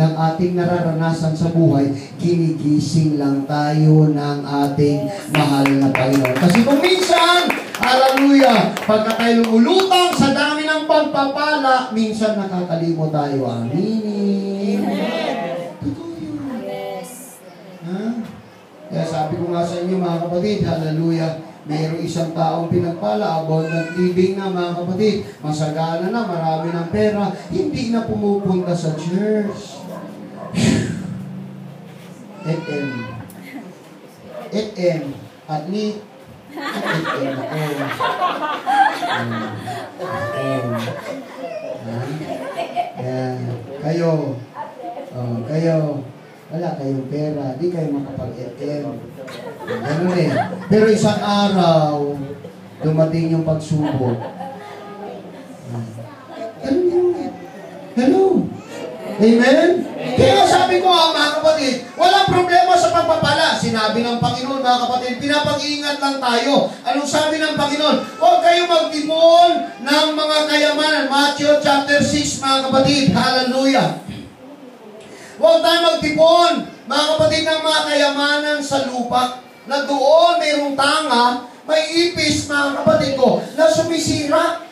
ng ating nararanasan sa buhay, ginigising lang tayo ng ating mahal na Panginoon. Kasi kung minsan, hallelujah, pagka tayo lumulutang sa dami ng pagpapala, minsan nakakalimot tayo. Amen. Totoo yun. Ha? Kaya sabi ko nga sa inyo mga kapatid, hallelujah, mayroong isang taong pinagpala, abundant living na mga kapatid, masagana na, marami ng pera, hindi na pumupunta sa church. At ni kayo, wala kayong pera, di kayo makapag-FM. Ganun eh. Pero isang araw, dumating yung pagsubok. Ganun yun eh. Hello. Amen? Kaya sabi ko mga kapatid, walang problema sa pagpapala. Sinabi ng Panginoon mga kapatid, pinapag-iingat lang tayo. Anong sabi ng Panginoon? Huwag kayo magtipon ng mga kayamanan. Matthew chapter 6 mga kapatid. Hallelujah. Huwag tayo magtipon, mga kapatid, ng mga kayamanan sa lupa, na doon mayroong tanga, may ipis, mga kapatid ko, na sumisira.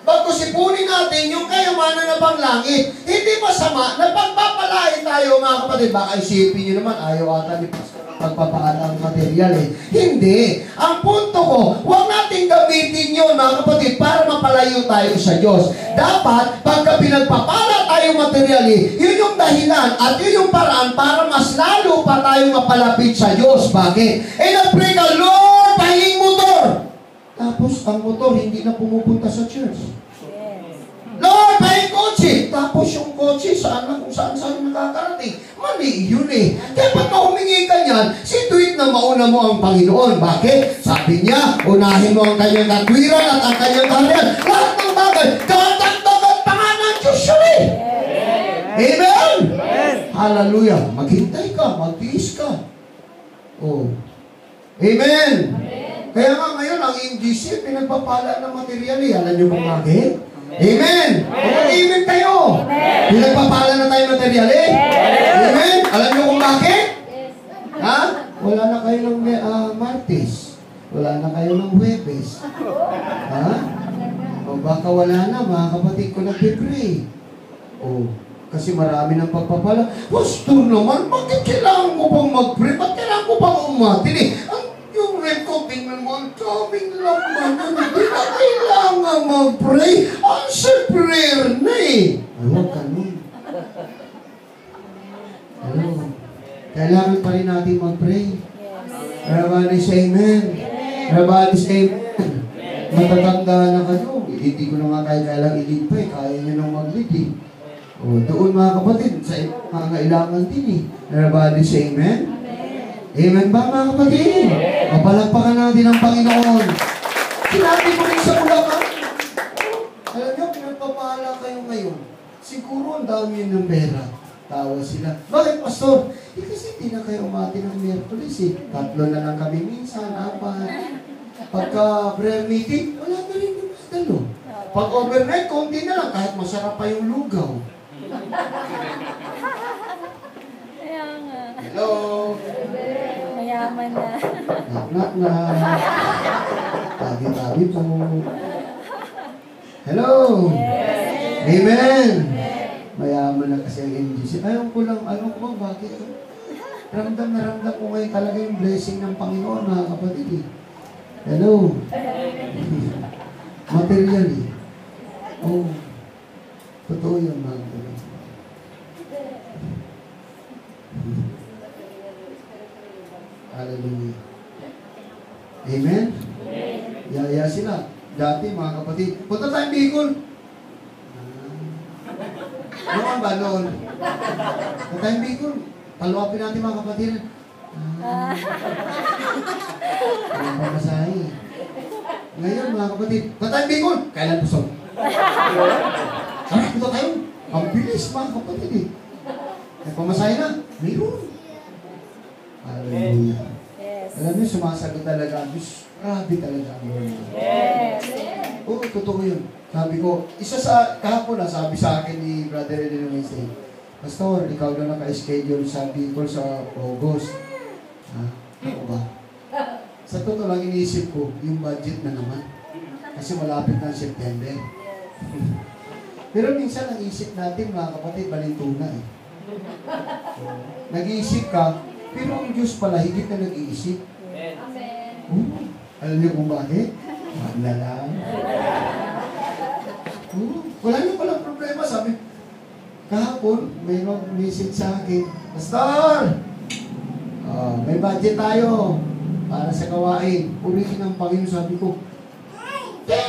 Bagkus ipunin natin yung kayamanan na panglangit. Hindi masama na pagpapalain tayo, mga kapatid. Baka isipin nyo naman, ayaw ata ni Pastor pagpapaan ang material eh. Hindi. Ang punto ko, huwag natin gamitin yun, mga kapatid, para mapalayo tayo sa Diyos. Dapat, pagka pinagpapala tayo materially, yun yung dahilan at yun yung paraan para mas lalo pa tayo mapalapit sa Diyos. Bakit? Eh, nag-pray ka, Lord, pahing motor! Tapos, ang motor hindi na pumupunta sa church. Lord, pahing kotse! Tapos yung kotse, saan na, kung saan nakakarating. Mali yun eh. Kaya pag humingi ka niyan, situit na mauna mo ang Panginoon. Bakit? Sabi niya, unahin mo ang kanyang katwiran at ang kanyang kaharian. Lahat ng bagay, katagdagan pa nga ng Diyos yun eh. Amen? Hallelujah. Maghintay ka, magtiis ka. Oh. Amen? Kaya nga ngayon, ang MGC, pinagpapala ng material eh. Alam niyo kung bakit? Amen! Amen kayo! Pinagpapala na tayo material eh? Amen! Alam niyo kung bakit? Ha? Wala na kayo ng Martes. Wala na kayo ng Huwebes. Ha? O baka wala na, mga kapatid ko nagpipray. O, kasi marami ng pagpapala. Pastor naman, bakit kailangan mo pang mag-pray? Bakit kailangan mo pang umatin eh? Yung red ko, tingnan mo, ang coming lang man. Hindi na kailangan mag-pray. Answer prayer na eh. Ayaw ka nun. Hello. Kailangan pa rin natin mag-pray. Everybody say amen. Everybody say amen. Matatanda na kayo. Hindi ko na nga kailangan i-lead pa eh. Kaya nyo nang mag-lead eh. O, doon mga kapatid, sa mga kailangan din eh. Everybody say amen. Amen ba mga kapatid? Mapalagpakan natin ang Panginoon. Sinabi ko rin sa Bulacan. Alam nyo, pinagpapala kayo ngayon. Siguro ang dami yun ng pera. Tawa sila. Bakit, Pastor? Eh, kasi hindi na kayo umati ng Miyerkules eh. 3 na lang kami minsan, 4. Pagka prayer meeting, wala na rin yung dalo. Pag overnight, konti na lang. Kahit masarap pa yung lugaw. Hello? Mayaman na. Knock na. Tabi-tabi po. Hello? Yes. Amen. Mayaman na kasi ang MGC. Ayaw ko lang, ano ko, bakit? Ramdam na ramdam ko ngayon talaga yung blessing ng Panginoon, mga kapatid. Hello? Material eh. Oh. Totoo yun, mga kapatid. Hallelujah. Amen? Yaya sila. Dati, mga kapatid, punta tayong Bicol. Ano ba noon? Punta tayong Bicol. Paluapin natin, mga kapatid. Walang pamasahe. Ngayon, mga kapatid, punta tayong Bicol. Kailan pusog? Sabi, punta tayo. Ang bilis, mga kapatid eh. May pamasahe na. Mayroon. Hallelujah. Yes. Alam niyo, sumasagot talaga ang Diyos. Grabe talaga ang Lord. Yes. Oo, totoo yun. Sabi ko, isa sa, kahapon na, sabi sa akin ni Brother Eden Wednesday, Pastor, ikaw na naka-schedule sa Bicol sa August. Ha? Ako ba? Sa totoo lang iniisip ko, yung budget na naman. Kasi malapit na September. Pero minsan ang isip natin, mga kapatid, balintuna eh. Nag-iisip ka, pero ang Diyos pala, higit na nag-iisip. Amen. Alam niyo kung bakit? Wala lang. Wala niyo palang problema. Sabi, kahapon, may mag-message sa akin, Pastor! May budget tayo para sa gawain. Purihin ng Panginoon, sabi ko.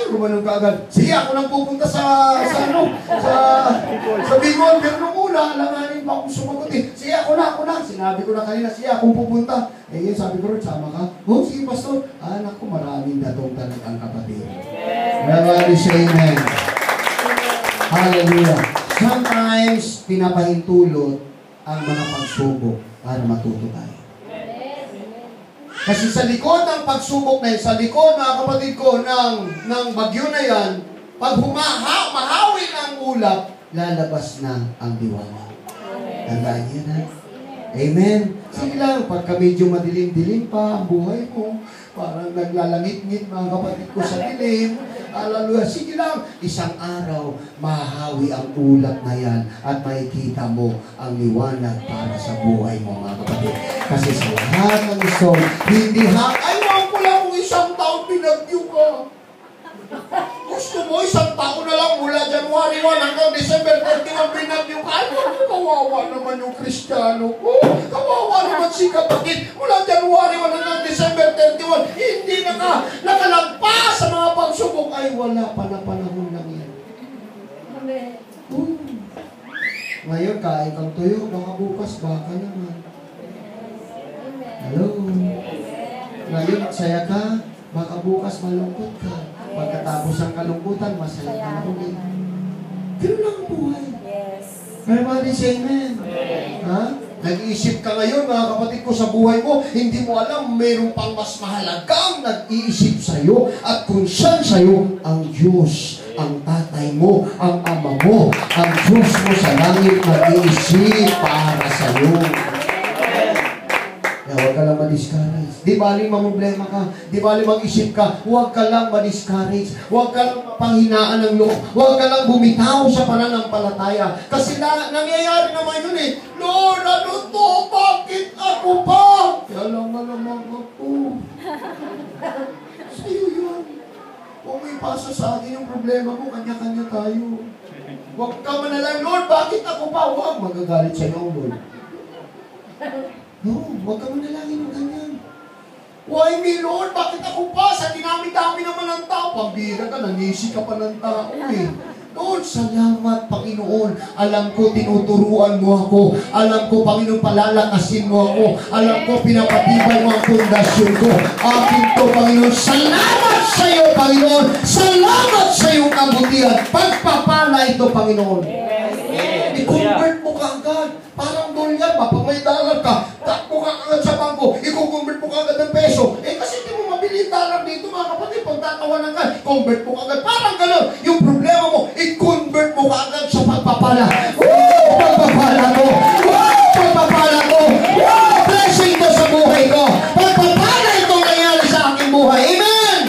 Gumanong ka agad. Sige, ako nang pupunta sa Bicol. Pero nung una, alanganin pa akong sumagot eh. Sige, ako na. Sinabi ko na kanina, sige, akong pupunta. Eh, yun, sabi ko rin, sama ka. Oh, sige, Pastor. Anak ko, maraming datong talagang kapatid. Everybody say amen. Hallelujah. Sometimes, pinapahintulot ang mga pagsubok para matuto tayo. Kasi sa likod ng pagsubok na yun, sa likod, mga kapatid ko, ng bagyo na yan, pag mahawi ng ulap, lalabas na ang liwanag. Tandaan niyo na. Amen. Sige lang, pagka medyo madilim-dilim pa ang buhay mo, parang naglalangit-ngit mga kapatid ko sa dilim, hallelujah, sige lang, isang araw, mahahawi ang ulap na yan at makikita mo ang liwanag para sa buhay mo, mga kapatid. Kasi sa lahat ng gusto, hindi ayaw ko lang kung isang taon pinagyo ka. Gusto mo, isang taon na lang mula January 1 hanggang December 31 pinagyo ka. Kawawa naman yung Kristiyano ko. Kawawa naman si kapatid. Mula January 1 hanggang December 31, hindi nakalagpas sa mga pagsubok. Ay, wala pa na panahon lang yan. Amen. Ngayon, kain kang tuyo. Baka bukas, baka naman. Hello? Ngayon, saya ka. Baka bukas malungkot ka. Pagkatapos ang kalungkutan, masaya ka na ulit. Ganun lang ang buhay. Yes. Everybody say amen. Ha? Nag-iisip ka ngayon, mga kapatid ko, sa buhay mo, hindi mo alam, mayroong pang mas mahalagang nag-iisip sa'yo at kung saan sa'yo ang Diyos, ang tatay mo, ang ama mo, ang Diyos mo sa langit nag-iisip para sa'yo. Kaya huwag ka lang ma-discourage. Di bali mamblema ka. Di bali mag-isip ka. Huwag ka lang ma-discourage. Huwag ka lang panghinaan ng loob. Huwag ka lang bumitaw sa pananampalataya. Kasi nangyayari naman yun eh. Lord, ano to? Bakit ako pa? Kaya lang naman ako. Sa'yo yun. Kung may pasa sa akin yung problema mo, kanya-kanya tayo. Huwag ka manalangin, Lord, bakit ako pa? Huwag, magagalit sa'yo, Lord. No, huwag ka manalangin ng ganyan. Why me, Lord? Bakit ako pa? Sa dinami-dami naman ng tao. Pambira ka, nanisi ka pa ng tao eh. Lord, salamat, Panginoon. Alam ko, tinuturuan mo ako. Alam ko, Panginoon, palalakasin mo ako. Alam ko, pinapatibay mo ang pundasyon ko. Akin to, Panginoon. Salamat sa iyo, Panginoon. Salamat sa iyong kabutihan. Pagpapala ito, Panginoon. I-convert mo ka agad. Parang doon yan, pag may dollar ka, takbo ka agad sa bangko, i-convert mo ka agad ng peso. Eh kasi hindi mo mabili yung dollar dito, mga kapatid, pag tatawanan ka, convert mo ka agad. Parang gano'n, yung problema mo, i-convert mo ka agad sa pagpapala. Woo! Pagpapala ko! Woo! Pagpapala ko! Woo! Blessing ko sa buhay ko! Pagpapala itong nangyari sa aking buhay. Amen!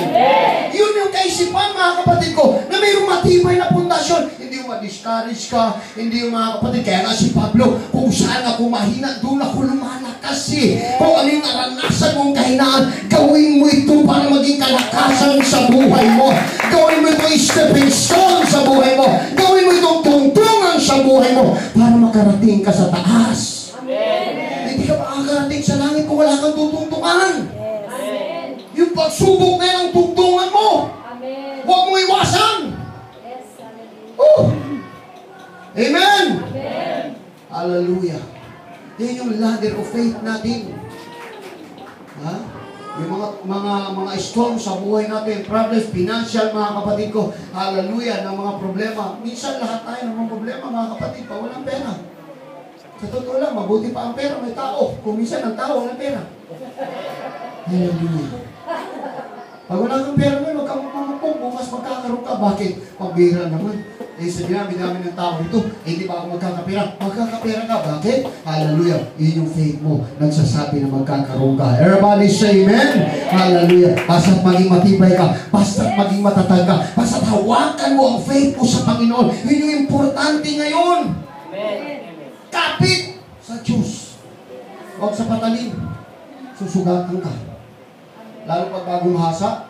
Yun yung kaisipan, mga kapatid ko, na mayroong matibay na pundasyon. Hindi yung ma-discourage ka, hindi yung mga kapatid. Kaya nga si Pablo, kung saan ako mahina, doon ako lumalakas eh. Kung ano yung naranasan mong kahinaan, gawin mo ito para maging kalakasan sa buhay mo. Gawin mo itong stepping stone sa buhay mo. Gawin mo itong tungtungan sa buhay mo para makarating ka sa taas. Amen. Hindi ka makakarating sa langit kung wala kang tutungtungan. Amen. Yung pagsubok na yan ang tungtungan mo. Amen. Huwag mo iwasan. Yes. Hallelujah. Amen. Amen. Hallelujah. Yan yung ladder of faith natin. Ha? Yung mga storm sa buhay natin, problems, financial, mga kapatid ko, hallelujah, ng mga problema. Minsan lahat tayo ng mga problema, mga kapatid, pa walang pera. Sa totoo lang, mabuti pa ang pera, may tao. Kung minsan ang tao, walang pera. Hallelujah. Pag wala kang pera mo, huwag kang mamupong, bukas magkakaroon ka. Bakit? Pambira naman. sa dinami-dami ng tao ito, hindi pa ako magkakapera. Magkakapera ka. Bakit? Hallelujah. Yun yung faith mo. Nagsasabi na magkakaroon ka. Everybody say amen. Hallelujah. Basta't maging matibay ka. Basta't maging matatag ka. Basta't hawakan mo ang faith mo sa Panginoon. Yun yung importante ngayon. Kapit sa Diyos. Huwag sa patalim. Susugatan ka. Lalo pag bagong hasa,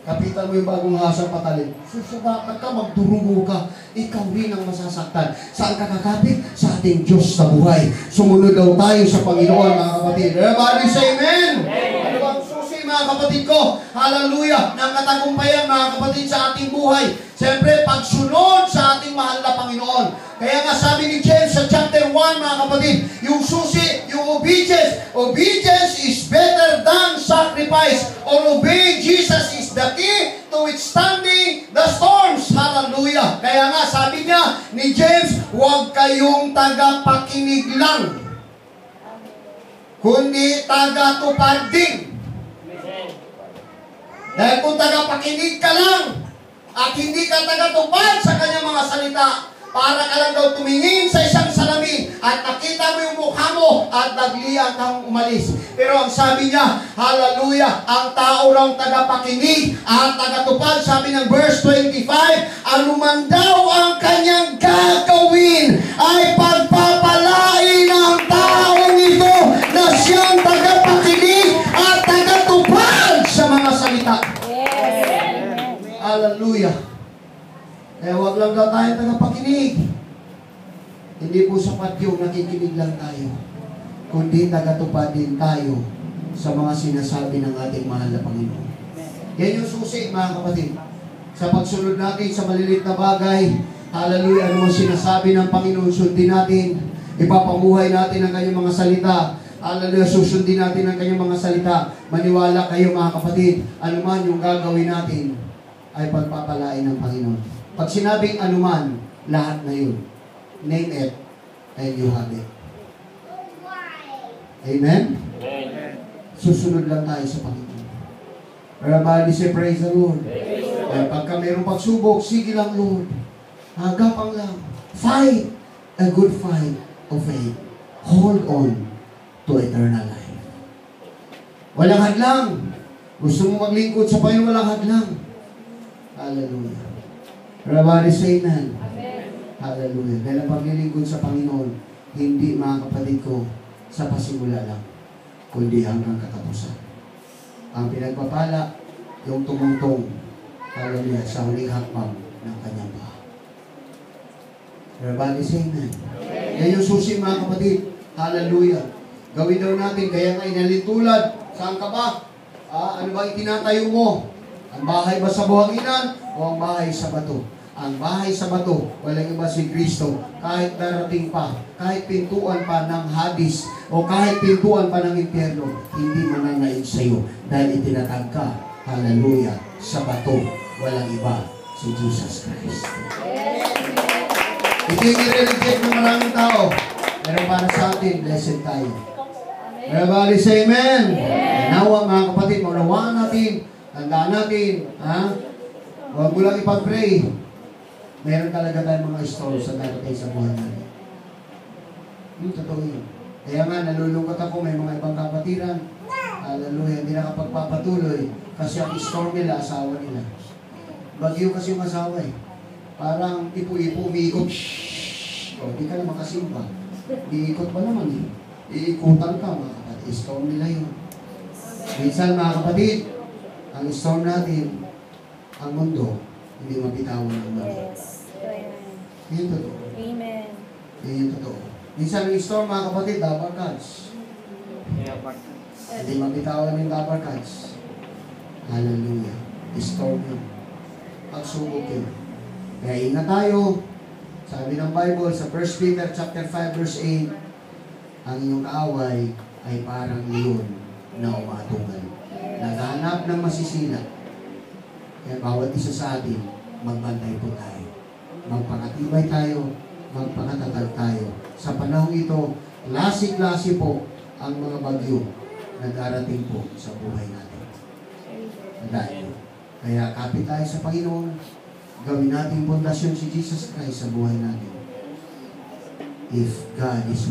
kapitan mo yung bagong hasa patalim. Susugatan ka, magdurugo ka. Ikaw rin ang masasaktan. Saan ka kakapit? Sa ating Diyos na buhay. Sumunod daw tayo sa Panginoon, mga kapatid. Everybody say amen! Ano bang susi, mga kapatid ko? Hallelujah! Ng katagumpayan, mga kapatid, sa ating buhay. Siyempre, pagsunod sa ating mahal na Panginoon. Kaya nga sabi ni James sa chapter 1, mga kapatid, yung susi, yung obedience. Obedience is better than sacrifice. Or obeying Jesus is the key to withstanding the storms. Hallelujah. Kaya nga sabi niya ni James, huwag kayong tagapakinig lang, kundi taga-tupad din. Dahil kung tagapakinig ka lang at hindi ka taga-tupad sa kanyang mga salita, para ka lang daw tumingin sa isang salamin at nakita mo yung mukha mo at nagliyan kang umalis. Pero ang sabi niya, hallelujah, ang tao lang tagapakinig at tagatupad, sabi ng verse 25, anuman daw ang kanyang gagawin ay pagpapalain ang taong ito na siyang tagapakinig at tagatupad sa mga salita. Hallelujah. Kaya huwag lang daw tayo tagapakinig. Hindi po sapat yung nakikinig lang tayo, kundi tagatupad din tayo sa mga sinasabi ng ating mahal na Panginoon. Yan yung susi, mga kapatid. Sa pagsunod natin sa maliliit na bagay, hallelujah, ano ang sinasabi ng Panginoon, sundin natin. Ipapamuhay natin ang kanyang mga salita. Hallelujah, susundin natin ang kanyang mga salita. Maniwala kayo, mga kapatid, anuman yung gagawin natin ay pagpapalain ng Panginoon. Pag sinabing anuman, lahat na yun. Name it, and you have it. Amen? Susunod lang tayo sa Panginoon. Everybody say, praise the Lord. Kaya pagka mayroong pagsubok, sige lang, Lord. Hagapang lang. Fight a good fight of faith. Hold on to eternal life. Walang hadlang. Gusto mo maglingkod sa Panginoon, walang hadlang. Hallelujah. Everybody say amen. Hallelujah. Dahil ang paglilingkod sa Panginoon, hindi, mga kapatid ko, sa pasimula lang, kundi hanggang katapusan. Ang pinagpapala, yung tumungtong, hallelujah, sa huling hakbang ng kanyang bahay. Everybody say amen. Yan yung susi, mga kapatid. Hallelujah. Gawin daw natin, kaya nga inalitulad. Saan ka ba? Ano ba itinatayo mo? Ang bahay ba sa buhanginan o ang bahay sa bato? Ang bahay sa bato, walang iba si Kristo. Kahit darating pa, kahit pintuan pa ng Hades, o kahit pintuan pa ng impyerno, hindi mananaig sa iyo dahil itinatag ka, hallelujah, sa bato, walang iba si Jesus Christ. Ito yung i-reject ng maraming tao. Pero para sa atin, blessed tayo. Everybody say amen. Nawa, mga kapatid, maunawaan natin, tandaan natin, huwag mo lang ipag-pray. Meron talaga tayong mga storms sa darating sa buhay natin. Totoo yun. Kaya nga, nalulungkot ako, may mga ibang kapatiran. Hallelujah, hindi nakapagpapatuloy. Kasi ang storm nila, asawa nila. Bagyo kasi yung asawa eh. Parang ipo-ipo, umiikot. O, di ka na makasimba. Iikot ba naman eh? Iikutan ka, mga kapatid. Storm nila yun. Minsan, mga kapatid, ang storm natin, ang mundo, hindi mabitawan ng bagay. Yun totoo. Amen. Yun totoo. Minsan yung storm, mga kapatid, double cards. Hindi mabitawan yung double cards. Hallelujah. Storm yun. Pagsubok yun. Kaya ingat tayo. Sabi ng Bible sa 1 Peter chapter 5 verse 8, ang iyong kaaway ay parang leon na umatungan. Naghahanap ng masisila. Kaya bawat isa sa atin, magbantay po tayo. Magpakatibay tayo, magpakatatag tayo. Sa panahon ito, klase-klase po ang mga bagyo na darating po sa buhay natin. Dahil, kaya kapit tayo sa Panginoon, gawin natin pundasyon si Jesus Christ sa buhay natin. If God is